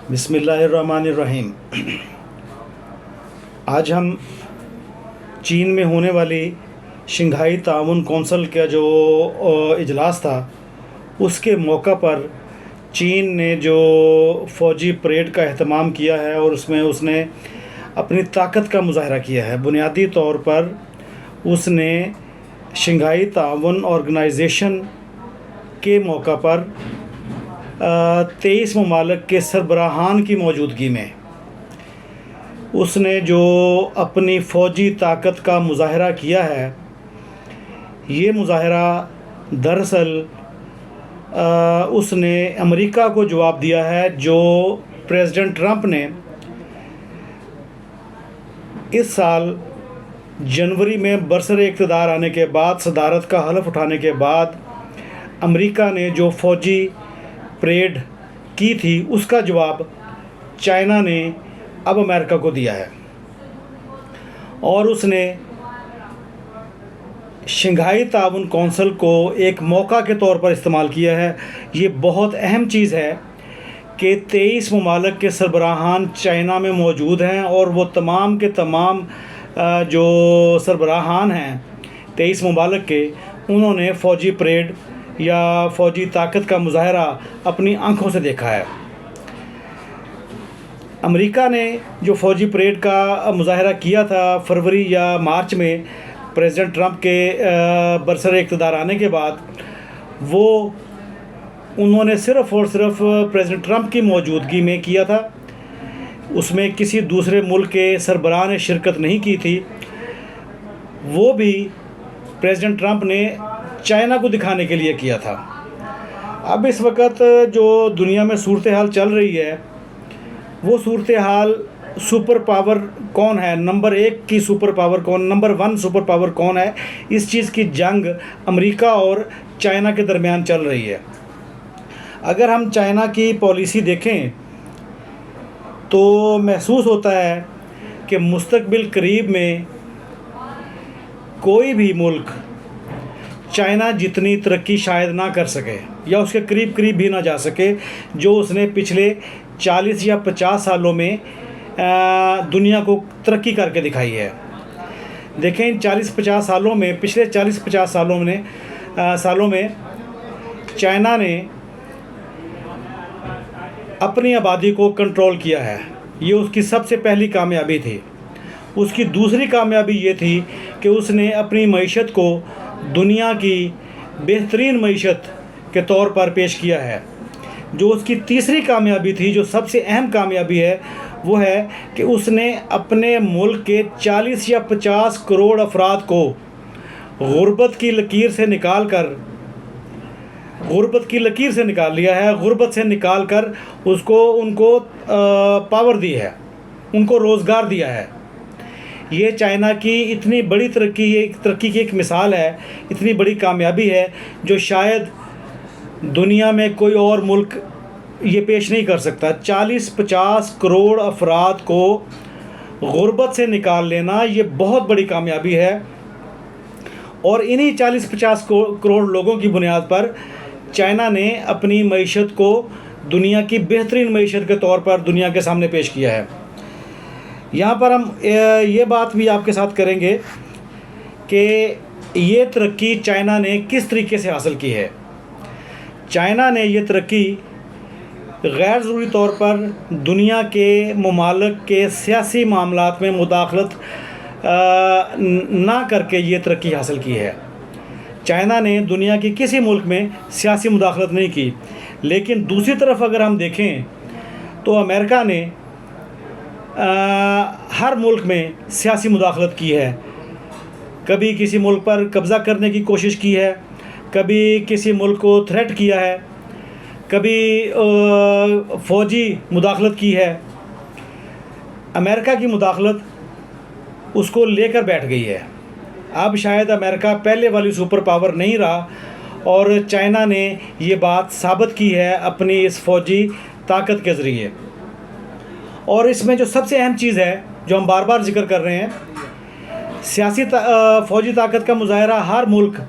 बिस्मिल्लाहिर्रहमानिर्रहीम। आज हम चीन में होने वाली शंघाई ताउन कौंसिल का जो इजलास था, उसके मौका पर चीन ने जो फ़ौजी परेड का अहतमाम किया है और उसमें उसने अपनी ताकत का मुज़ाहरा किया है। बुनियादी तौर पर उसने शंघाई ताउन ऑर्गेनाइजेशन के मौका पर 23 ममालिक के सरबराहान की मौजूदगी में उसने जो अपनी फ़ौजी ताकत का मुज़ाहरा किया है, ये मुज़ाहरा दरअसल उसने अमेरिका को जवाब दिया है, जो प्रेसिडेंट ट्रंप ने इस साल जनवरी में बरसरे इक़्तिदार आने के बाद, सदारत का हलफ उठाने के बाद अमेरिका ने जो फ़ौजी परेड की थी, उसका जवाब चाइना ने अब अमेरिका को दिया है। और उसने शंघाई ताउन कौंसिल को एक मौका के तौर पर इस्तेमाल किया है। ये बहुत अहम चीज़ है कि 23 ममालिक के सरबराहान चाइना में मौजूद हैं और वो तमाम के तमाम जो सरबराहान हैं 23 ममालिक के, उन्होंने फ़ौजी परेड या फ़ौजी ताकत का मुज़ाहरा अपनी आँखों से देखा है। अमेरिका ने जो फ़ौजी परेड का मुज़ाहरा किया था फरवरी या मार्च में प्रेसिडेंट ट्रंप के बरसरे इक़्तिदार आने के बाद, वो उन्होंने सिर्फ़ और सिर्फ प्रेसिडेंट ट्रंप की मौजूदगी में किया था। उसमें किसी दूसरे मुल्क के सरबराह ने शिरकत नहीं की थी। वो भी प्रेसिडेंट ट्रंप ने चाइना को दिखाने के लिए किया था। अब इस वक्त जो दुनिया में सूरत हाल चल रही है, वो सूरत हाल सुपर पावर कौन है, नंबर 1 की सुपर पावर कौन, नंबर 1 सुपर पावर कौन है, इस चीज़ की जंग अमेरिका और चाइना के दरमियान चल रही है। अगर हम चाइना की पॉलिसी देखें तो महसूस होता है कि मुस्तकबिल करीब में कोई भी मुल्क चाइना जितनी तरक्की शायद ना कर सके या उसके करीब करीब भी ना जा सके, जो उसने पिछले 40 या 50 सालों में दुनिया को तरक्की करके दिखाई है। देखें, इन 40-50 सालों में, पिछले 40-50 सालों में चाइना ने अपनी आबादी को कंट्रोल किया है। ये उसकी सबसे पहली कामयाबी थी। उसकी दूसरी कामयाबी ये थी कि उसने अपनी मईशत को दुनिया की बेहतरीन मईशत के तौर पर पेश किया है। जो उसकी तीसरी कामयाबी थी, जो सबसे अहम कामयाबी है, वो है कि उसने अपने मुल्क के 40 या 50 करोड़ अफराद को गुर्बत की लकीर से निकाल लिया है। गुर्बत से निकाल कर उनको पावर दी है, उनको रोज़गार दिया है। ये चाइना की इतनी बड़ी तरक्की की एक मिसाल है, इतनी बड़ी कामयाबी है, जो शायद दुनिया में कोई और मुल्क ये पेश नहीं कर सकता। 40-50 करोड़ अफराद को गुर्बत से निकाल लेना, ये बहुत बड़ी कामयाबी है। और इन्हीं 40-50 करोड़ लोगों की बुनियाद पर चाइना ने अपनी मईशत को दुनिया की बेहतरीन मईशत के तौर पर दुनिया के सामने पेश किया है। यहाँ पर हम ये बात भी आपके साथ करेंगे कि ये तरक्की चाइना ने किस तरीके से हासिल की है। चाइना ने ये तरक्की गैर ज़रूरी तौर पर दुनिया के ममालिक के सियासी मामलात में मुदाखलत ना करके ये तरक्की हासिल की है। चाइना ने दुनिया के किसी मुल्क में सियासी मुदाखलत नहीं की। लेकिन दूसरी तरफ अगर हम देखें तो अमेरिका ने हर मुल्क में सियासी मुदाखलत की है। कभी किसी मुल्क पर कब्ज़ा करने की कोशिश की है, कभी किसी मुल्क को थ्रेट किया है, कभी फ़ौजी मुदाखलत की है। अमेरिका की मुदाखलत उसको लेकर बैठ गई है। अब शायद अमेरिका पहले वाली सुपर पावर नहीं रहा और चाइना ने ये बात साबित की है अपनी इस फ़ौजी ताकत के ज़रिए। और इसमें जो सबसे अहम चीज़ है, जो हम बार बार जिक्र कर रहे हैं, फ़ौजी ताकत का मुज़ाहरा हर मुल्क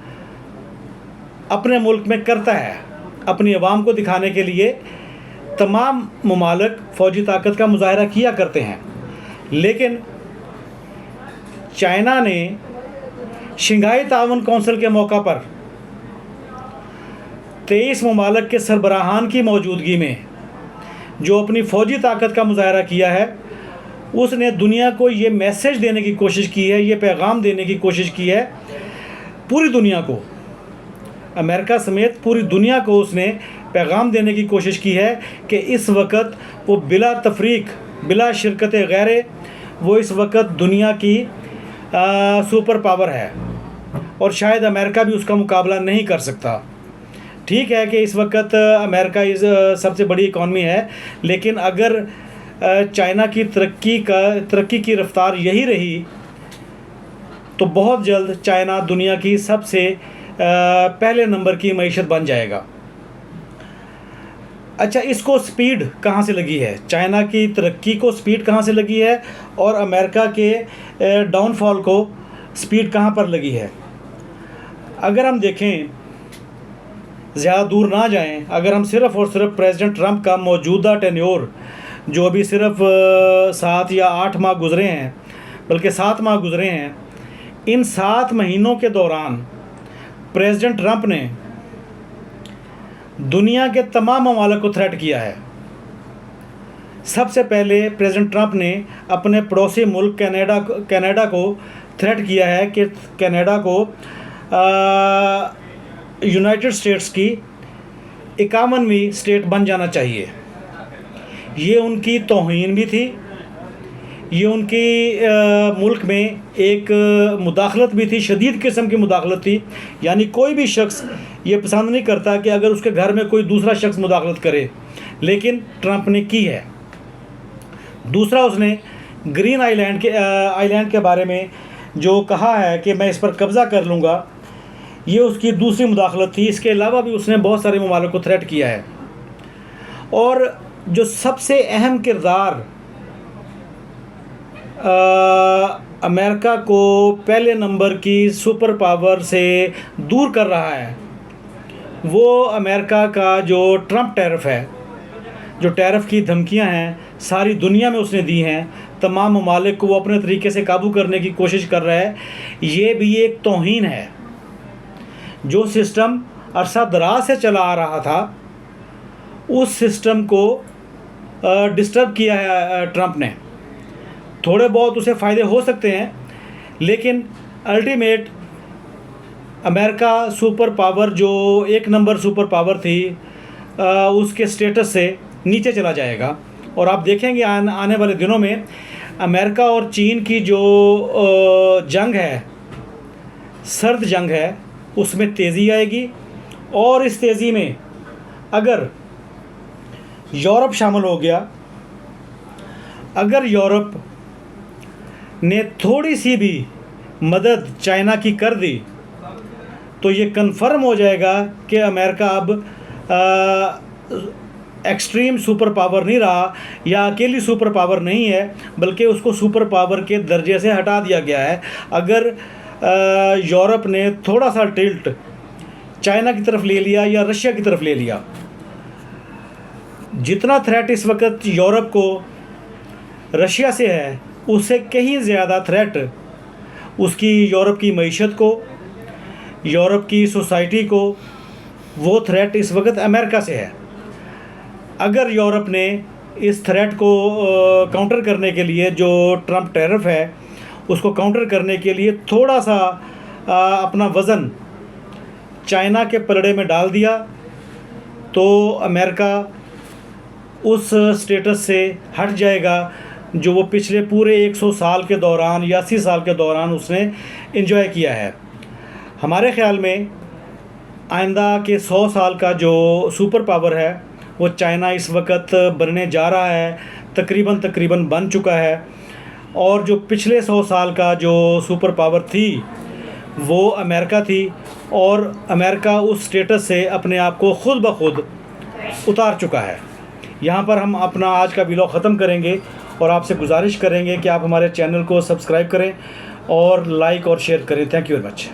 अपने मुल्क में करता है, अपनी आवाम को दिखाने के लिए तमाम ममालिक फ़ौजी ताकत का मुज़ाहरा किया करते हैं, लेकिन चाइना ने शंघाई ताउन कौंसिल के मौका पर 23 ममालिक के सरबराहान की मौजूदगी में जो अपनी फ़ौजी ताकत का मुज़ाहरा किया है, उसने दुनिया को ये मैसेज देने की कोशिश की है, ये पैगाम देने की कोशिश की है पूरी दुनिया को, अमेरिका समेत पूरी दुनिया को उसने पैगाम देने की कोशिश की है कि इस वक्त वो बिला तफरीक, बिला शिरकत गैर, वो इस वक्त दुनिया की सुपर पावर है और शायद अमेरिका भी उसका मुकाबला नहीं कर सकता। ठीक है कि इस वक्त अमेरिका सबसे बड़ी इकॉनमी है, लेकिन अगर चाइना की तरक्की की रफ्तार यही रही तो बहुत जल्द चाइना दुनिया की सबसे पहले नंबर की मईशत बन जाएगा। अच्छा, इसको स्पीड कहाँ से लगी है? चाइना की तरक्की को स्पीड कहाँ से लगी है और अमेरिका के डाउनफॉल को स्पीड कहाँ पर लगी है? अगर हम देखें, ज़्यादा दूर ना जाएं, अगर हम सिर्फ़ और सिर्फ प्रेसिडेंट ट्रंप का मौजूदा टेन्योर जो अभी सिर्फ 7 या 8 माह गुज़रे हैं, बल्कि 7 माह गुज़रे हैं, इन 7 महीनों के दौरान प्रेसिडेंट ट्रंप ने दुनिया के तमाम ममालिक को थ्रेट किया है। सबसे पहले प्रेसिडेंट ट्रंप ने अपने पड़ोसी मुल्क कनाडा को थ्रेट किया है कि कनाडा को यूनाइटेड स्टेट्स की 51वीं स्टेट बन जाना चाहिए। ये उनकी तौहीन भी थी, ये उनकी मुल्क में एक मुदाखलत भी थी, शदीद किस्म की मुदाखलत थी। यानी कोई भी शख्स ये पसंद नहीं करता कि अगर उसके घर में कोई दूसरा शख्स मुदाखलत करे, लेकिन ट्रंप ने की है। दूसरा, उसने ग्रीन आइलैंड के बारे में जो कहा है कि मैं इस पर कब्ज़ा कर लूँगा, ये उसकी दूसरी मुदाखलत थी। इसके अलावा भी उसने बहुत सारे ममालिक को थ्रेट किया है। और जो सबसे अहम किरदार अमेरिका को पहले नंबर की सुपर पावर से दूर कर रहा है, वो अमेरिका का जो ट्रंप टैरिफ है, जो टैरिफ की धमकियां हैं सारी दुनिया में उसने दी हैं, तमाम ममालिक को वो अपने तरीके से काबू करने की कोशिश कर रहा है। ये भी एक तौहीन है। जो सिस्टम अरसा दराज से चला आ रहा था, उस सिस्टम को डिस्टर्ब किया है ट्रंप ने। थोड़े बहुत उसे फ़ायदे हो सकते हैं, लेकिन अल्टीमेट अमेरिका सुपर पावर जो 1 नंबर सुपर पावर थी, उसके स्टेटस से नीचे चला जाएगा। और आप देखेंगे आने वाले दिनों में अमेरिका और चीन की जो जंग है, सर्द जंग है, उसमें तेज़ी आएगी। और इस तेज़ी में अगर यूरोप शामिल हो गया, अगर यूरोप ने थोड़ी सी भी मदद चाइना की कर दी, तो ये कन्फर्म हो जाएगा कि अमेरिका अब एक्सट्रीम सुपर पावर नहीं रहा, या अकेली सुपर पावर नहीं है, बल्कि उसको सुपर पावर के दर्जे से हटा दिया गया है। अगर यूरोप ने थोड़ा सा टिल्ट चाइना की तरफ ले लिया या रशिया की तरफ ले लिया, जितना थ्रेट इस वक्त यूरोप को रशिया से है, उससे कहीं ज़्यादा थ्रेट उसकी यूरोप की मईशत को, यूरोप की सोसाइटी को, वो थ्रेट इस वक्त अमेरिका से है। अगर यूरोप ने इस थ्रेट को काउंटर करने के लिए, जो ट्रंप टैरिफ है उसको काउंटर करने के लिए थोड़ा सा अपना वज़न चाइना के पलड़े में डाल दिया, तो अमेरिका उस स्टेटस से हट जाएगा जो वो पिछले पूरे 100 साल के दौरान या 80 साल के दौरान उसने एंजॉय किया है। हमारे ख़्याल में आइंदा के 100 साल का जो सुपर पावर है वो चाइना इस वक्त बनने जा रहा है, तकरीबन बन चुका है। और जो पिछले 100 साल का जो सुपर पावर थी वो अमेरिका थी, और अमेरिका उस स्टेटस से अपने आप को खुद ब खुद उतार चुका है। यहाँ पर हम अपना आज का वीडियो ख़त्म करेंगे और आपसे गुजारिश करेंगे कि आप हमारे चैनल को सब्सक्राइब करें और लाइक और शेयर करें। Thank you very much.